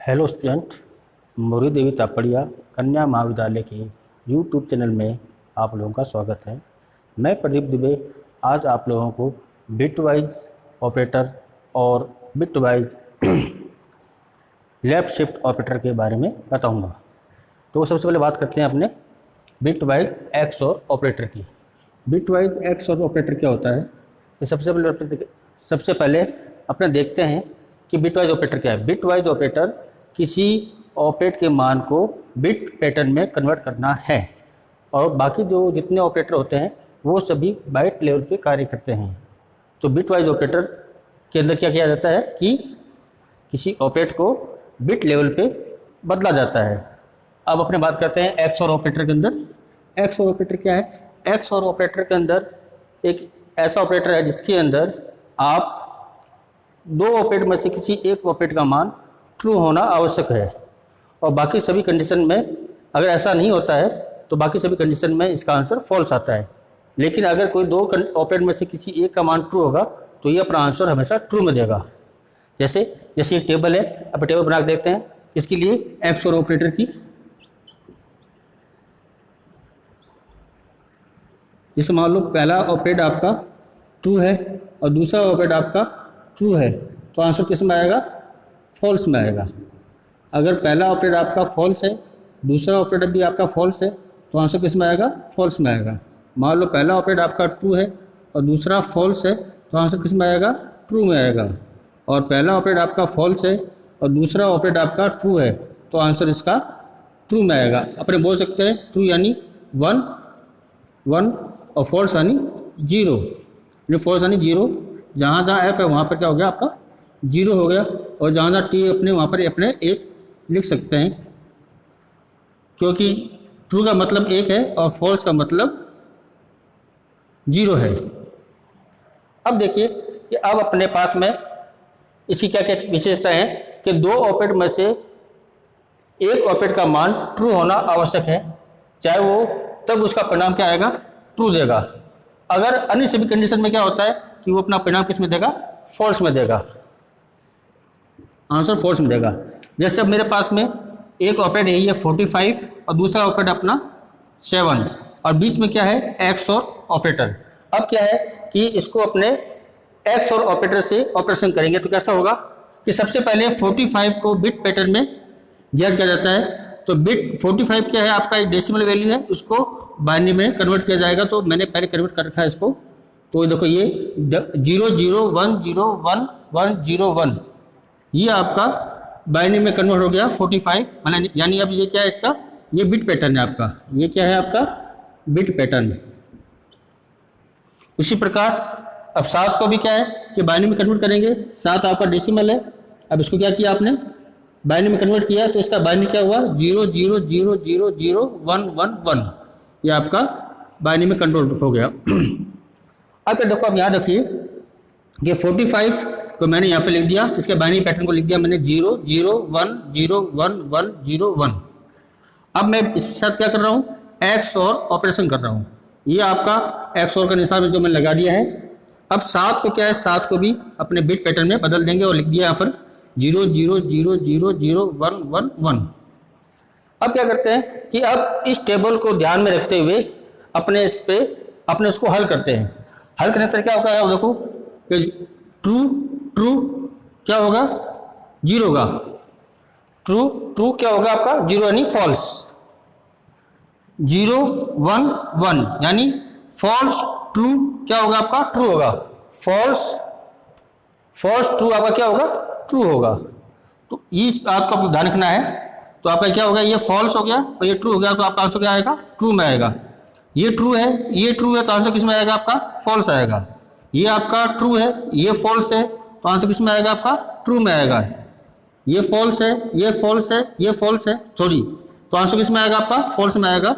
Hello student, मुरी देवी तापड़िया कन्या महाविद्यालय के यूट्यूब चैनल में आप लोगों का स्वागत है। मैं प्रदीप दुबे आज आप लोगों को बिटवाइज ऑपरेटर और बिटवाइज लेफ्ट शिफ्ट ऑपरेटर के बारे में बताऊंगा। तो सबसे पहले बात करते हैं अपने बिटवाइज एक्सओर ऑपरेटर की। बिटवाइज एक्सओर ऑपरेटर क्या होता है? तो सबसे पहले अपने देखते हैं कि बिटवाइज ऑपरेटर क्या है। बिटवाइज ऑपरेटर किसी ऑपरेट के मान को बिट पैटर्न में कन्वर्ट करना है और बाकी जो जितने ऑपरेटर होते हैं वो सभी बाइट लेवल पे कार्य करते हैं। तो बिटवाइज ऑपरेटर के अंदर क्या किया जाता है कि किसी ऑपरेट को बिट लेवल पे बदला जाता है। अब अपने बात करते हैं एक्सओर ऑपरेटर के अंदर। एक्सओर ऑपरेटर क्या है? एक्सओर ऑपरेटर के अंदर एक ऐसा ऑपरेटर है जिसके अंदर आप दो ऑपरेट में से किसी एक ऑपरेट का मान ट्रू होना आवश्यक है और बाकी सभी कंडीशन में अगर ऐसा नहीं होता है तो बाकी सभी कंडीशन में इसका आंसर फॉल्स आता है। लेकिन अगर कोई दो ऑपरेट में से किसी एक का मान ट्रू होगा तो ये अपना आंसर हमेशा ट्रू में देगा। जैसे ये टेबल है, अब टेबल बना के देखते हैं इसके लिए एक्सओर ऑपरेटर की। जैसे मान लो पहला ऑपरेट आपका ट्रू है और दूसरा ऑपरेट आपका ट्रू है तो आंसर किस में आएगा? फॉल्स में आएगा। अगर पहला ऑपरेट आपका फॉल्स है, दूसरा ऑपरेटर भी आपका फॉल्स है तो आंसर किस में आएगा? फॉल्स में आएगा। मान लो पहला ऑपरेट आपका ट्रू है और दूसरा फॉल्स है तो आंसर किस में आएगा? ट्रू में आएगा। और पहला ऑपरेट आपका फॉल्स है और दूसरा ऑपरेट आपका ट्रू है तो आंसर इसका ट्रू में आएगा। अपने बोल सकते हैं ट्रू यानी 1 1 और फॉल्स यानी 0। फॉल्स यानी 0, जहाँ जहाँ एफ है वहाँ पर क्या हो गया? आपका 0 हो गया। और जहाँ जहाँ टी अपने वहाँ पर अपने 1 लिख सकते हैं क्योंकि ट्रू का मतलब 1 है और फॉल्स का मतलब 0 है। अब देखिए कि अब अपने पास में इसकी क्या क्या विशेषता है कि दो ऑपरेट में से एक ऑपरेट का मान ट्रू होना आवश्यक है, चाहे वो तब उसका परिणाम क्या आएगा? ट्रू देगा। अगर अन्य सभी कंडीशन में क्या होता है कि वो अपना परिणाम किस में देगा? फॉल्स में देगा, आंसर फॉल्स में देगा। जैसे अब मेरे पास में एक ऑपरेट है ये 45 और दूसरा ऑपरेट अपना 7 और बीच में क्या है? XOR operator. अब क्या है कि इसको अपने एक्सओर ऑपरेटर से ऑपरेशन करेंगे तो कैसा होगा कि सबसे पहले 45 को बिट पैटर्न में ज्ञात किया जाता है। तो बिट 45 क्या है? आपका एक डेसिमल वैल्यू है, उसको बाइनरी में कन्वर्ट किया जाएगा। तो मैंने पहले कन्वर्ट कर रखा है इसको। तो देखो ये 00101101 ये आपका बाइनरी में कन्वर्ट हो गया 45, यानी अब ये क्या है इसका? ये बिट पैटर्न है आपका। ये क्या है आपका? Bit pattern. उसी प्रकार अब 7 को भी क्या है कि बाइनरी में कन्वर्ट करेंगे। 7 आपका डेसिमल है, अब इसको क्या किया आपने? बाइनरी में कन्वर्ट किया तो इसका बाइनरी क्या हुआ? 00000111। ये आपका बाइनरी में कन्वर्ट हो गया। अब देखो, अब याद रखिए कि 45 को मैंने यहाँ पे लिख दिया, इसके बाइनरी पैटर्न को लिख दिया मैंने 00101101। अब मैं इसके साथ क्या कर रहा हूँ? एक्सओर ऑपरेशन कर रहा हूँ। ये आपका एक्सओर का निशान जो मैंने लगा दिया है। अब 7 को क्या है? 7 को भी अपने बिट पैटर्न में बदल देंगे और लिख दिया यहाँ पर 00000111। अब क्या करते हैं कि अब इस टेबल को ध्यान में रखते हुए अपने इसको हल करते हैं। हल करने पर क्या होगा? देखो कि ट्रू क्या होगा? 0 होगा। ट्रू क्या होगा आपका? 0 यानी फॉल्स। 0 1 1 यानी फॉल्स। ट्रू क्या होगा आपका? ट्रू होगा। फॉल्स ट्रू आपका क्या होगा? ट्रू होगा। तो इस बात को आपको ध्यान रखना है। तो आपका क्या होगा? ये फॉल्स हो गया और ये ट्रू हो गया तो आपका आंसर क्या आएगा? ट्रू में आएगा। ये ट्रू है तो आंसर किस में आएगा? आपका फॉल्स आएगा। ये आपका ट्रू है, ये फॉल्स है तो आंसर किस में आएगा? आपका ट्रू में आएगा। ये फॉल्स है, ये फॉल्स है, ये फॉल्स है, सॉरी, तो आंसर किस में आएगा? आपका फॉल्स में आएगा।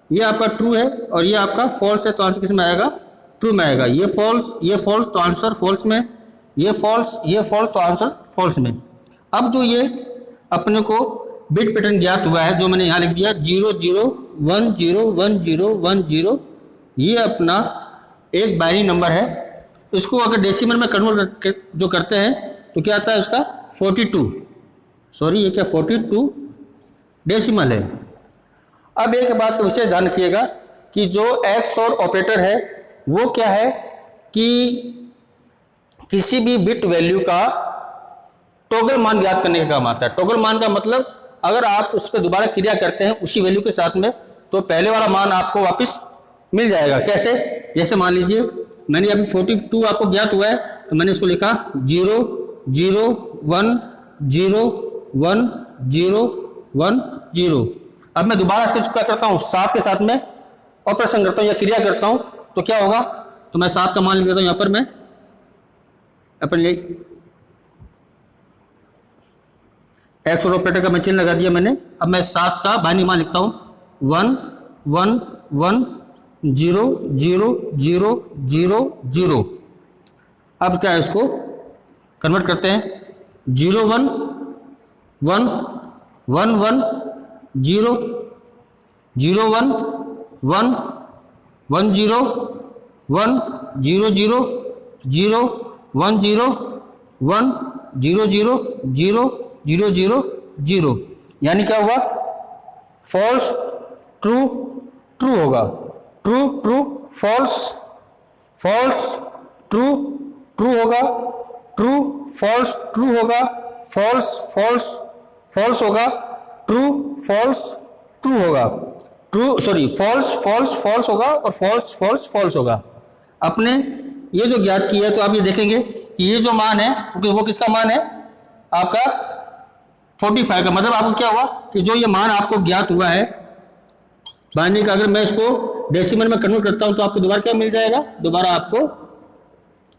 ये आपका ट्रू है और ये आपका फॉल्स है तो आंसर किस में आएगा? ट्रू में आएगा। ये फॉल्स तो आंसर फॉल्स में, ये फॉल्स तो आंसर फॉल्स में। अब जो ये अपने को बिट पैटर्न ज्ञात हुआ है जो मैंने यहाँ लिख दिया 00101010, ये अपना एक बाइनरी नंबर है। इसको अगर डेसिमल में कन्वर्ट जो करते हैं तो क्या आता है उसका? 42। सॉरी ये क्या 42 डेसिमल है। अब एक बात का विशेष ध्यान रखिएगा कि जो XOR ऑपरेटर है वो क्या है कि किसी भी बिट वैल्यू का टॉगल मान ज्ञात करने का काम आता है। टॉगल मान का मतलब अगर आप उस पर दोबारा क्रिया करते हैं उसी वैल्यू के साथ में तो पहले वाला मान आपको वापस मिल जाएगा। कैसे? जैसे मान लीजिए मैंने अभी 42 आपको ज्ञात हुआ है तो मैंने इसको लिखा 0 0 1 0 1 0 1 0। अब मैं दोबारा इसको क्या करता हूँ 7 के साथ में ऑपरेशन करता हूँ या क्रिया करता हूँ तो क्या होगा, तो मैं 7 का मान लिख देता हूँ यहाँ पर मैं अपन XOR ऑपरेटर का मैं चिन्ह लगा दिया मैंने। अब मैं 7 का बाइनरी मान लिखता हूँ 1 1 1 0 0 0 0 0। अब क्या है इसको कन्वर्ट करते हैं 0 1 1 1 1 0 0 1 1 1 0 1 0 0 0 1 0 1 0 0 0 0 0 0। यानी क्या हुआ, फॉल्स ट्रू ट्रू होगा, true true false false true true होगा, ट्रू फॉल्स ट्रू होगा, फॉल्स फॉल्स फॉल्स होगा, ट्रू फॉल्स ट्रू होगा, true sorry false false false होगा और फॉल्स फॉल्स फॉल्स होगा। अपने ये जो ज्ञात किया है तो आप ये देखेंगे कि ये जो मान है वो किसका मान है, आपका 45 का। मतलब आपको क्या हुआ कि जो ये मान आपको ज्ञात हुआ है बाइनरी का, अगर मैं इसको डेसिमल में कन्वर्ट करता हूं तो आपको दोबारा क्या मिल जाएगा, दोबारा आपको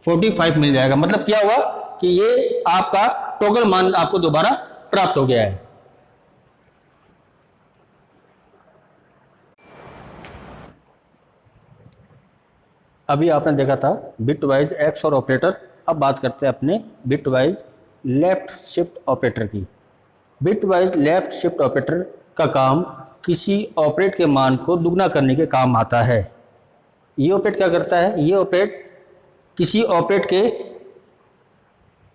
45 मिल जाएगा। मतलब क्या हुआ कि ये आपका टॉगल मान आपको दोबारा प्राप्त हो गया है। अभी आपने देखा था बिट वाइज XOR ऑपरेटर। अब बात करते हैं अपने bitwise left shift operator की। Bitwise left shift operator का काम किसी ऑपरेट के मान को दुगना करने के काम आता है। ये ऑपरेट क्या करता है, ये ऑपरेट किसी ऑपरेट के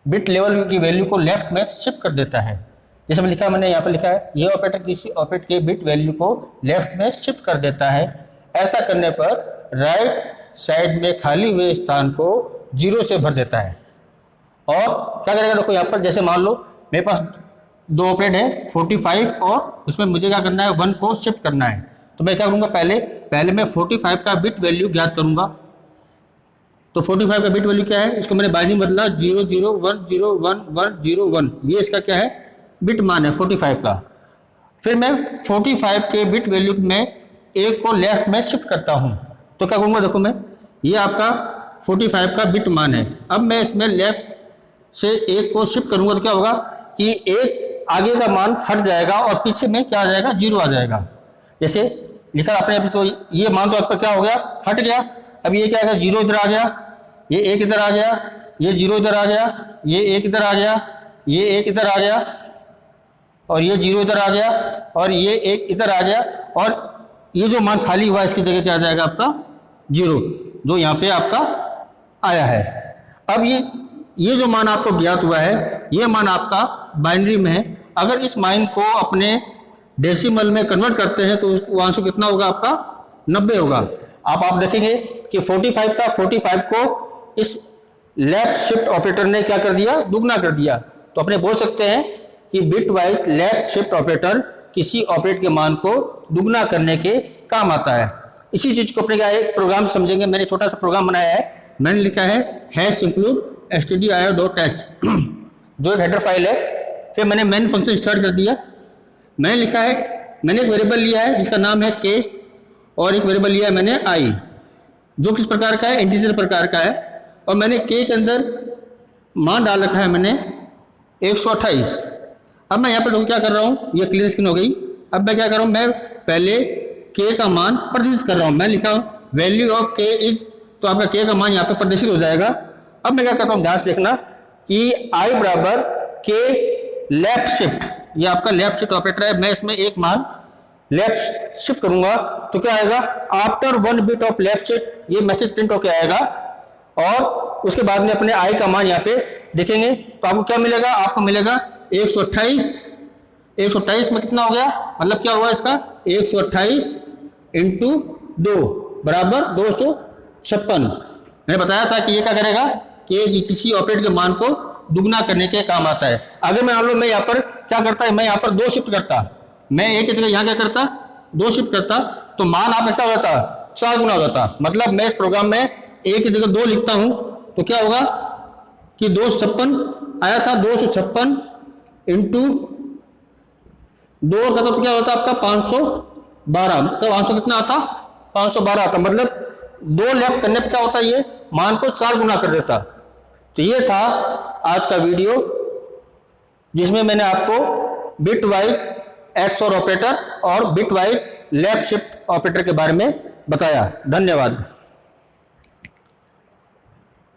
बिट लेवल की वैल्यू को लेफ्ट में शिफ्ट कर देता है। जैसे मैं लिखा, मैंने यहाँ पर लिखा है ये ऑपरेटर किसी ऑपरेट के बिट वैल्यू को लेफ्ट में शिफ्ट कर देता है। ऐसा करने पर राइट साइड में खाली हुए स्थान को 0 से भर देता है। और क्या करेगा, देखो यहाँ पर जैसे मान लो मेरे पास दो ऑपरेट है 45 और उसमें मुझे क्या करना है 1 को शिफ्ट करना है। तो मैं क्या करूँगा, पहले मैं 45 का बिट वैल्यू ज्ञात करूँगा। तो 45 का बिट वैल्यू क्या है, इसको मैंने बाइनरी बदला 0 0 1 0 1 1 0 1, ये इसका क्या है बिट मान है 45 का। फिर मैं 45 के बिट वैल्यू में एक को लेफ्ट में शिफ्ट करता हूँ। तो क्या करूँगा, देखो मैं ये आपका 45 का बिट मान है। अब मैं इसमें लेफ्ट से एक को शिफ्ट करूँगा तो क्या होगा कि एक आगे का मान हट जाएगा और पीछे में क्या आ जाएगा 0 आ जाएगा। जैसे लिखा आपने अभी, तो ये मान तो आपका क्या हो गया, हट गया। अब ये क्या आएगा, 0 इधर आ गया, ये 1 इधर आ गया, ये 0 इधर आ गया, ये 1 इधर आ गया, ये 1 इधर आ गया और ये 0 इधर आ गया और ये 1 इधर आ गया। और ये जो मान खाली हुआ इसकी जगह क्या आ जाएगा आपका 0, जो यहाँ पे आपका आया है। अब ये जो मान आपको ज्ञात हुआ है ये मान आपका बाइनरी में है। अगर इस मान को अपने डेसिमल में कन्वर्ट करते हैं तो वो आंसर कितना होगा आपका 90 होगा। आप देखेंगे कि 45 था, 45 को इस लेफ्ट शिफ्ट ऑपरेटर ने क्या कर दिया, दुगना कर दिया। तो अपने बोल सकते हैं कि bit wise left shift operator किसी ऑपरेट के मान को दुगना करने के काम आता है। इसी चीज को अपने क्या एक प्रोग्राम समझेंगे। मैंने छोटा सा प्रोग्राम बनाया है, मैंने लिखा है #include stdio.h जो एक हेडर फाइल है। फिर मैंने मेन फंक्शन स्टार्ट कर दिया। मैंने लिखा है, मैंने एक वेरिएबल लिया है जिसका नाम है k और एक वेरिएबल लिया है मैंने i, जो किस प्रकार का है, इंटीजर प्रकार का है। और मैंने k के अंदर मान डाल रखा है मैंने 128। अब मैं यहाँ पर क्या कर रहा हूँ, ये क्लियर स्क्रीन हो गई। अब मैं क्या कर रहा हूँ, मैं पहले k का मान प्रदर्शित कर रहा हूँ। मैं लिखा हूँ वैल्यू ऑफ k इज, तो आपका k का मान यहाँ पे प्रदर्शित हो जाएगा। अब मैं क्या करता हूँ, ध्यान से देखना कि i बराबर k लेफ्ट शिफ्ट, ये आपका लेफ्ट शिफ्ट ऑपरेटर है। मैं इसमें एक मान लेफ्ट शिफ्ट करूंगा तो क्या आएगा, after 1 bit of left shift, ये मैसेज प्रिंट होकर आएगा। और उसके बाद में अपने i का मान यहाँ पे देखेंगे तो आपको क्या मिलेगा, आपको मिलेगा 128 128 में कितना हो गया, मतलब क्या हुआ इसका 128 इंटू 2 बराबर 256। मैंने बताया था कि ये क्या करेगा कि किसी ऑपरेटर के मान को दुगना करने के काम आता है। अगर मैं मान लो मैं यहाँ पर क्या करता है, मैं यहाँ पर 2 शिफ्ट करता, मैं एक की जगह यहाँ क्या करता 2 शिफ्ट करता, तो मान आपका क्या हो जाता 4 गुना हो जाता। मतलब मैं इस प्रोग्राम में एक की जगह 2 लिखता हूँ तो क्या होगा कि 256 आया था, 256 इंटू 2 का तो क्या होता आपका 512, तो आंसर कितना आता 512 आता। मतलब 2 लेफ्ट करने पर क्या होता है ये मान को 4 गुना कर देता। तो ये था आज का वीडियो जिसमें मैंने आपको बिट वाइज एक्सओर ऑपरेटर और bit wise left shift operator के बारे में बताया। धन्यवाद।